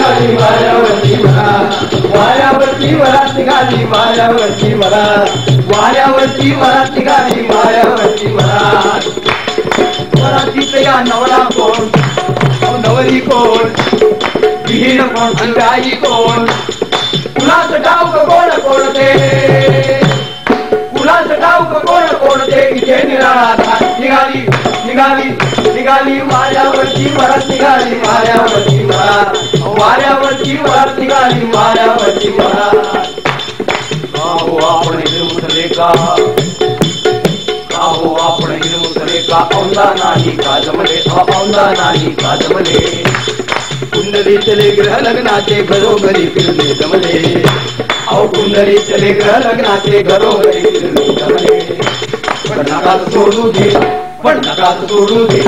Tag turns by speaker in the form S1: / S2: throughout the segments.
S1: निघाली वाऱ्यावरची वरात, वाऱ्यावरची वरात निघाली वाऱ्यावरची वरात, वाऱ्यावरची वरात निघाली वाऱ्यावरची वरात. वरातीत या नवरा कोण, नवरी कोण, विहीण कोण, अंगाई कोण, कुणाच ठाऊक कोण कोणते, कुणाच ठाऊक कोण कोणते, इथे निराळा निघाली निघाली निघाली वाऱ्यावरची वरात निघाली वाऱ्यावरची वरात, वाऱ्यावरची वरात निघाली वाऱ्यावरची वरात. हो आपण उतरले का, हो आपण उतरले का, औंदा नाही का जमले, औंदा नाही का जमले, कुंडलीतले ग्रह लग्नाचे घरोघरी फिरले जमले, अहो कुंडलीतले ग्रह लग्नाचे घरोघरी फिरले जमले. पण नकाच सोडू दे, पण नकाच सोडू दे,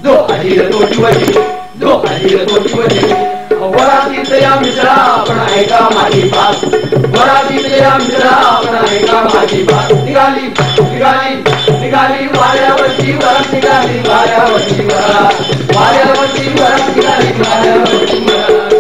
S1: जो अहिर तो शिवजी, जो अहिर तो शिवजी. वरातीत या मित्रा पण ऐका माझी बात, वरातीत या मित्रा पण ऐका माझी बात. निघाली निघाली निघाली वाऱ्यावरची वरात निघाली वाऱ्यावरची वरात, वाऱ्यावरची वरात निघाली वाऱ्यावरची वरात.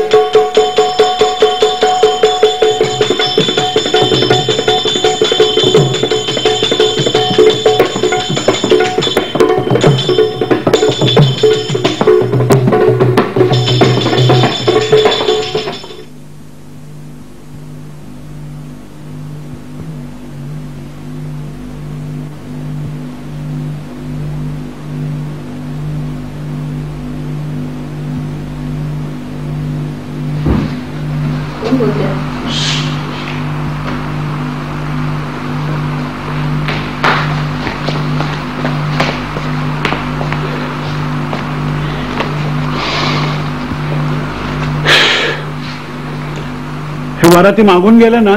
S2: वराती मागून गेलं ना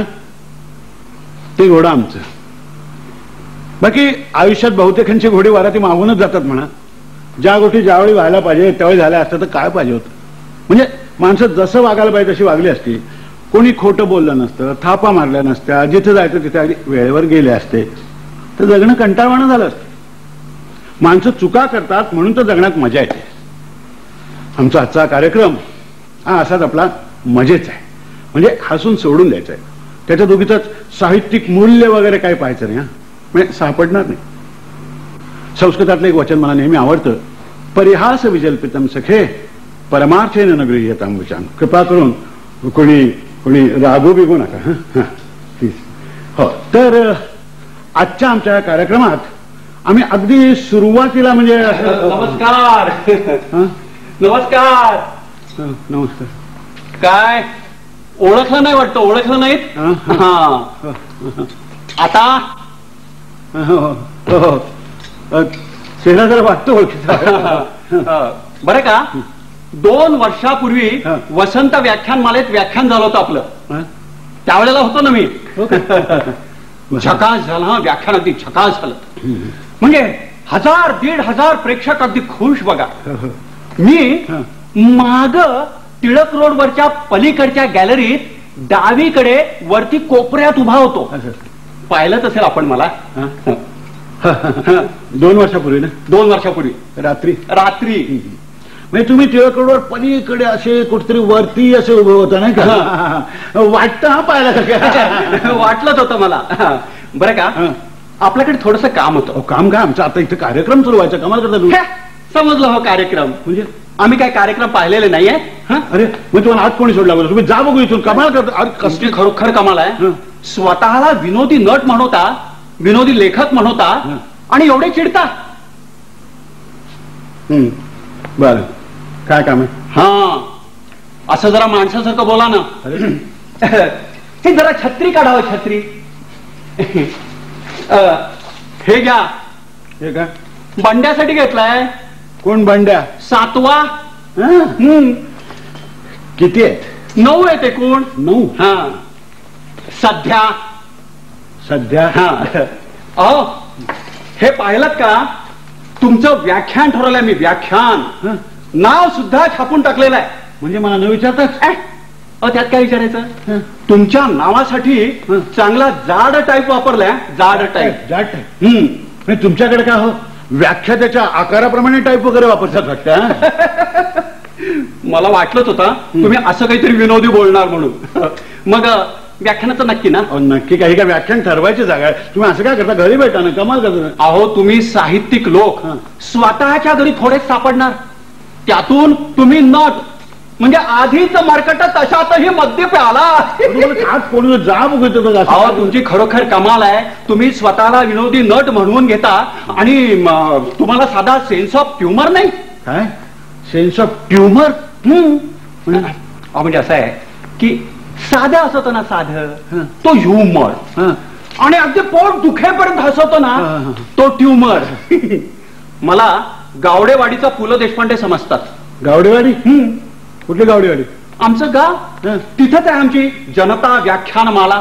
S2: ते घोडं आमचं. बाकी आयुष्यात बहुतेकांची घोडी वराती मागूनच जातात म्हणा. ज्या गोष्टी ज्यावेळी व्हायला पाहिजे त्यावेळी झाल्या असतं तर काय पाहिजे होतं. म्हणजे माणसं जसं वागायला पाहिजे तशी वागली असती. कोणी खोटं बोललं नसतं, थापा मारल्या नसत्या, जिथे जायचं तिथे अगदी वेळेवर गेले असते तर जगणं कंटाळवाणं झालं असतं. माणसं चुका करतात म्हणून तर जगण्यात मजा येते. आमचा आजचा कार्यक्रम हा असाच आपला मजेच आहे. म्हणजे हसून सोडून द्यायचं आहे. त्याच्या दोघीतच साहित्यिक मूल्य वगैरे काही पाहायचं नाही. म्हणजे सापडणार नाही. संस्कृतातलं एक वचन मला नेहमी आवडतं, परिहास विजल्पितम सखे परमार्थेन न गृह्यतां वचान. कृपा करून कोणी कोणी रागू बिगू नका. हो, तर आजच्या आमच्या कार्यक्रमात आम्ही अगदी सुरुवातीला म्हणजे
S1: नमस्कार नमस्कार
S2: नमस्कार.
S1: काय ओळखलं नाही वाटतं? ओळखलं नाहीत? आता
S2: चेहरा जरा वाटतो ओळखीचा.
S1: बरं का, 2 वर्षापूर्वी वसंत व्याख्यानमालेत व्याख्यान झालं होतं आपलं. त्यावेळेला होतो ना मी. झकास झालं. हा, व्याख्यान अगदी झकास झालं. म्हणजे 1000-1500 प्रेक्षक अगदी खुश. बघा, मी माग टिळक रोड वरच्या पलीकडच्या गॅलरीत डावीकडे वरती कोपऱ्यात उभा होतो. पाहिलंच असेल आपण मला.
S2: 2 वर्षापूर्वी ना?
S1: 2 वर्षापूर्वी
S2: रात्री. म्हणजे तुम्ही टिळक रोडवर पलीकडे असे कुठेतरी वरती असे उभं होता नाही का? वाटतं हा पाहायला.
S1: वाटलंच होतं मला. बरं का, आपल्याकडे थोडस काम होतं.
S2: काम काय आमचं? आता इथे कार्यक्रम सुरू व्हायचा. कमाल करता.
S1: समजलं हो, कार्यक्रम म्हणजे आम्ही काय कार्यक्रम पाहिलेले नाहीये.
S2: अरे मग तुम्हाला आज कोणी सोडला? तुम्ही जा बघू इथून. कमाल करता.
S1: कसली खरोखर कमाल आहे. स्वतःला विनोदी नट म्हणवता, विनोदी लेखक म्हणवता आणि एवढे चिडता.
S2: बर, काय काम आहे?
S1: हा, असं जरा माणसासारखं बोला ना. हे जरा छत्री काढावं. छत्री हे घ्या.
S2: हे काय
S1: बंड्यासाठी घेतलाय.
S2: कोण बंड्या?
S1: 7वा.
S2: किती आहेत?
S1: 9 आहेत एकूण.
S2: 9?
S1: हा, सध्या. हा, अहो हे पाहिलं का? तुमचं व्याख्यान ठरवलंय मी. व्याख्यान नाव सुद्धा छापून टाकलेलं आहे.
S2: म्हणजे मला न विचारताच?
S1: त्यात काय विचारायचं? तुमच्या नावासाठी चांगला जाड टाईप वापरलाय. जाड टाईप.
S2: तुमच्याकडे काय हो, व्याख्या त्याच्या आकाराप्रमाणे टाईप वगैरे वापरतात वाटतं.
S3: मला वाटलंच होतं तुम्ही असं काहीतरी विनोदी बोलणार म्हणून. मग व्याख्यानाचं नक्की ना?
S2: नक्की. काही काय व्याख्यान ठरवायची जागा आहे. तुम्ही असं काय करता? घरी भेटा ना, कमाल करता.
S3: अहो तुम्ही साहित्यिक लोक स्वतःच्या घरी थोडेच सापडणार, त्यातून तुम्ही नट म्हणजे आधीच मरकट तशातही मद्य प्याला.
S2: आज कोणी जा बघतो.
S3: अहो तुमची खरोखर कमाल आहे. तुम्ही स्वतःला विनोदी नट म्हणून घेता आणि तुम्हाला साधा सेन्स ऑफ ह्युमर नाही.
S2: काय सेन्स ऑफ ट्युमर?
S3: म्हणजे असं आहे की साधं हसवतो ना, साधं तो ह्युमर, आणि अगदी पोट दुखेपर्यंत हसवतो ना तो ट्युमर. मला गावडेवाडीचा पु ल देशपांडे समजतात.
S2: गावडेवाडी? कुठली गावडेवाडी?
S3: आमचं गाव तिथंच आहे आमची जनता व्याख्यानमाला.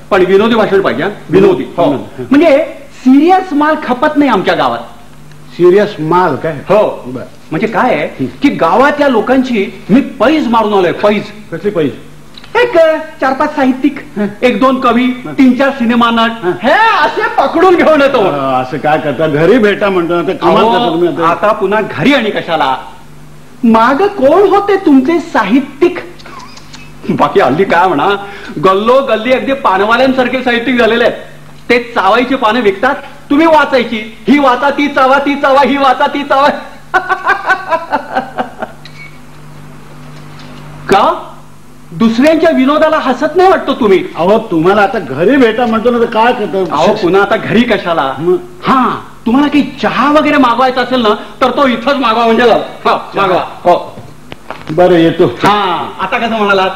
S3: पण विनोदी भाषण पाहिजे. विनोदी म्हणजे सिरियस माल खपत नाही आमच्या गावात.
S2: सिरियस माल काय?
S3: हो. म्हणजे काय आहे की गावातल्या लोकांची मी पैज मारून आलोय. पैज?
S2: कसली पैज?
S3: एक 4-5 साहित्यिक, 1-2 कवी, 3-4 सिनेमा नट, हे असे पकडून घेऊन येतो.
S2: असं काय करता? घरी भेटा म्हणतो.
S3: आता पुन्हा घरी आणि कशाला? माग कोण होते तुमचे साहित्यिक? बाकी हल्ली काय म्हणा, गल्लो गल्ली अगदी पानवाल्यांसारखे साहित्यिक झालेले आहेत. ते चावायची पानं विकतात, तुम्ही वाचायची. ही वाचा ती चावा, ती चावा ही वाचा ती चावा. का दुसऱ्यांच्या विनोदाला हसत नाही वाटतो तुम्ही?
S2: अहो तुम्हाला आता घरी भेटा म्हणतो ना, तर काय करतो?
S3: अहो पुन्हा आता घरी कशाला? हा, तुम्हाला काही चहा वगैरे मागवायचा असेल ना तर तो इथंच मागवा. म्हणजे मागवा. हो
S2: बरं येतो.
S3: हा, आता कसं म्हणालात?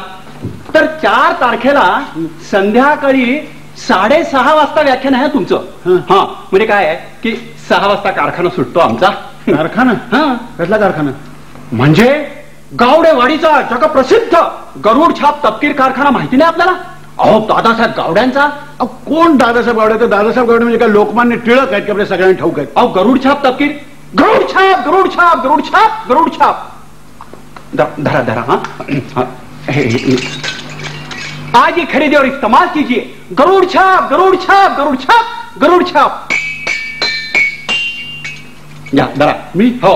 S3: तर 4 तारखेला संध्याकाळी 6:30 वाजता व्याख्यान आहे तुमचं. हा, म्हणजे काय आहे की 6 वाजता कारखाना सुटतो आमचा.
S2: कारखाना? हा, कसला कारखाना?
S3: म्हणजे गावडेवाडीचा जगप्रसिद्ध गरुड छाप तपकीर कारखाना माहिती नाही आपल्याला? अहो दादासाहेब गावड्यांचा.
S2: कोण दादासाहेब गावडे? तर दादासाहेब गावडे म्हणजे काय लोकमान्य टिळक आहेत की आपल्या सगळ्यांना ठाऊक आहेत?
S3: अहो गरुड छाप तपकीर, गरुड छाप, गरुड छाप, गरुड छाप, गरुड छाप. धरा धरा. हा, आज ही खरीदी और इस्तेमाल कीजिए. गरुड छाप, गरुड छाप, गरुड छाप, गरुड छाप. या धरा.
S2: मी?
S3: हो.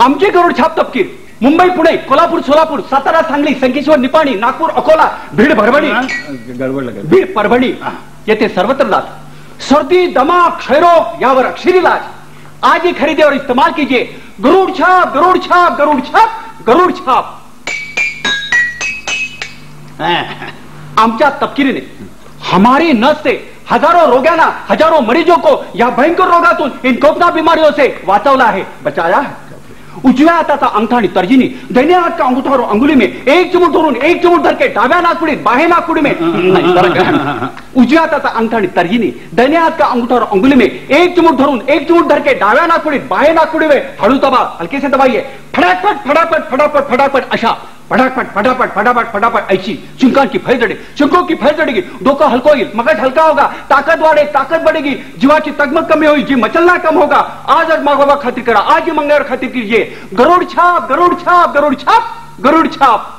S3: आमचे गरुड छाप तपकीर मुंबई, पुणे, कोल्हापूर, सोलापूर, सातारा, सांगली, संकेश्वर, निपाणी, नागपूर, अकोला, बीड, परभणी, बीड, परभणी येथे सर्वत्र जात. सर्दी, दमा, क्षयरोग यावर अक्षर इलाज. आज ही खरीदी और इस्तेमाल कीजिए. गरुड छाप, गरुड छाप, गरुड छाप, गरुड छाप. आमच्या तपकिरीने हमारी नस से हजारों रोग्यांना, हजारों मरीजों को या भयंकर रोगातून, इन कोरोना बीमारियों से वाचवला आहे, बचाया है. उजव्या हाताचा अंगठा आणि तर्जनी, दैन्य हात का अंगूठा और अंगुली में एक चिमूट धरून एक चिमूट धर के डाव्या नाकपुडीत बाहेर नाकपुडी में. उजव्या हाताचा अंगठा आणि तर्जनी, दैन्य हात का अंगूठा और अंगुली में एक चिमूट धरून एक चिमूट धर के डाव्या नाकपुडीत बाहेर नाकपुडी में हळू दबा, हलके से दबाइए. फटाफट फटाफट फटाफट फटाफट अशा फटाफट फटाफट फटाफट फटाफट ऐसी शिंकान की फैल चढ़े, शिंकों की फैल चढ़ेगी, डोका हल्का होईल, मगज हलका होगा, ताकद वाढे, ताकद बढ़ेगी, जीवाची तगमग कमी होईल, जी मचलना कम होगा. आज मागोबा खातिर करा, आज ही मंगळवार खातिर कीजिए. गरुड छाप, गरुड छाप, गरुड छाप, गरुड छाप.